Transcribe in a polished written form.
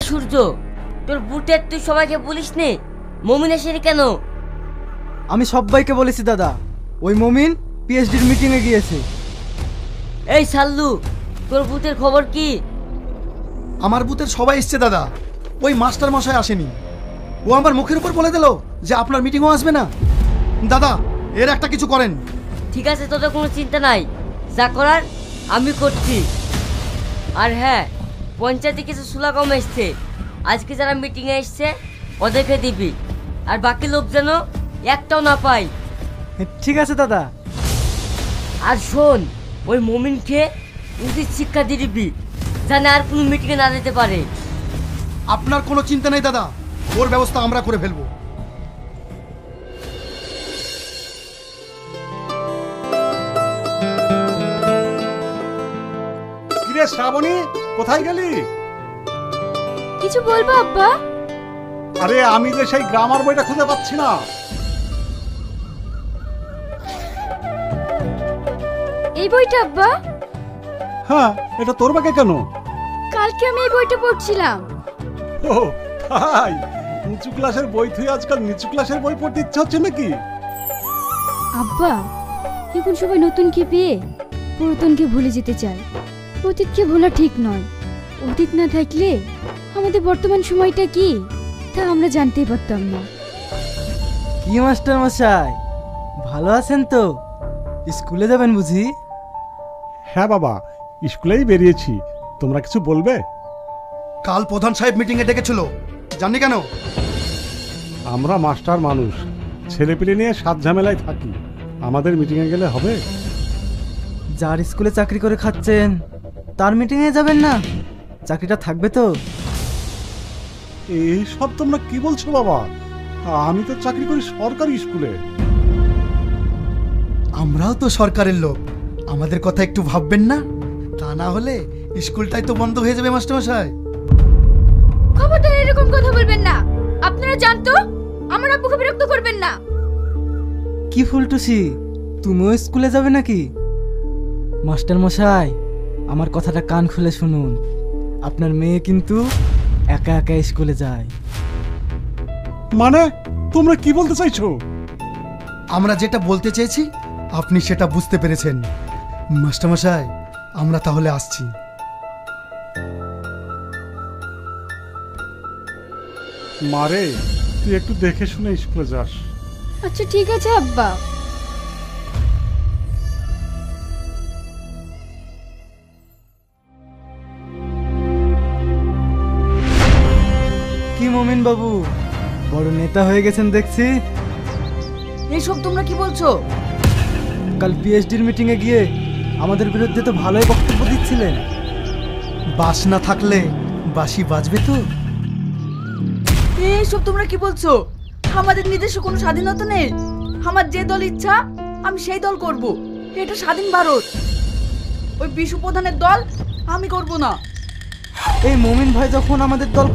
সূর্য, তোর বুটের তুই সবাইকে বলিস নে মমিন আসেনি কেন? আমি সবাইকে বলেছি দাদা, ওই মমিন পিএইচডির মিটিং এ গিয়েছে। এই সাল্লু, তোর বুটের খবর কি? আমার বুথের সবাই এসছে দাদা, ওই মাস্টার মশাই আসেনি। ও আমার মুখের উপর বলে দিল যে আপনার মিটিংও আসবে না। দাদা, এর একটা কিছু করেন। ঠিক আছে, তোদের কোনো চিন্তা নাই, যা করার আমি করছি। আর হ্যাঁ, পঞ্চায়েতে কিছু সুলা কম এসছে, আজকে যারা মিটিংয়ে এসছে ওদেরকে দিবি, আর বাকি লোক যেন একটাও না পাই। ঠিক আছে দাদা। আর শোন, ওই মমিনকে উচিত শিক্ষা দিয়ে দিবি, জানে আর কোনো মিটিংয়ে না যেতে পারে। আপনার কোনো চিন্তা নেই দাদা, ওর ব্যবস্থা আমরা করে ফেলবো। কিরে শ্রাবণী, কোথায় গেলি? কিছু বলবো আব্বা? আরে আমি যে সেই গ্রামার বইটা খুঁজে পাচ্ছি না। এই বইটা আব্বা? হ্যাঁ, এটা তোর ব্যাগে কেন? কালকে আমি এই বইটা পড়ছিলাম। ও তাই, উঁচু ক্লাসের বই তুই আজকাল নিচু ক্লাসের বই পড়তে ইচ্ছে হচ্ছে নাকি? আব্বা, এখন সবাই নতুনকে পেয়ে পুরাতনকে ভুলে যেতে চায়। অতীতকে ভোলা ঠিক নয়। অতীত না থাকলে আমাদের বর্তমান সময়টা কি তা আমরা জানতেই পারতাম না। কি মাস্টার মশাই, ভালো আছেন তো? স্কুলে যাবেন বুঝি? হ্যাঁ বাবা, স্কুলেই বেরিয়েছি। তোমরা কিছু বলবে? কাল প্রধান সাহেব মিটিংয়ে ডেকেছিল, জানি কেন? আমরা মাস্টার মানুষ, ছেলেপিলে নিয়ে সাত ঝামেলায় থাকি, আমাদের মিটিংয়ে গেলে হবে? যার স্কুলে চাকরি করে খাচ্ছেন তার মিটিংয়ে যাবেন না? চাকরিটা থাকবে তো? এই সব তোমরা কি বলছো বাবা? আমি তো চাকরি করি সরকারি স্কুলে। আমরাও তো সরকারের লোক, আমাদের কথা একটু ভাববেন না? তা না হলে স্কুলটাই তো বন্ধ হয়ে যাবে মাস্টারমশাই। খবরদার এরকম কথা বলবেন না। আপনারা জানতো আমার আব্বুকে বিরক্ত করবেন না। কি ফুলটুসি, তুমিও স্কুলে যাবে নাকি? মাস্টার মশাই, আমার কথাটা কান খুলে শুনুন, আপনার মেয়ে কিন্তু একা একা স্কুলে যায়। মানে তোমরা কি বলতে চাইছো? আমরা যেটা বলতে চেয়েছি আপনি সেটা বুঝতে পেরেছেন। মাস্টারমশাই, আমরা তাহলে আসছি। মারে, তুই একটু দেখে শুনে স্কুলে যাস। আচ্ছা ঠিক আছে আব্বা। কি মমিন বাবু, বড় নেতা হয়ে গেছেন দেখছি। এইসব তোমরা কি বলছো? কাল পিএইচডির মিটিং এ গিয়ে আমাদের বিরুদ্ধে তো ভালোই বক্তব্য দিচ্ছিলেন। বাস না থাকলে বাঁশি বাজবে তো? এইসব তোমরা কি বলছো? আমাদের নিজস্ব কোনো স্বাধীনতা নেই। আমার যে দল ইচ্ছা আমি সেই দল করব। এটা স্বাধীন ভারত। ওই বিশু প্রধানের দল আমি করব না। এই মমিন ভাই যখন আমাদের দল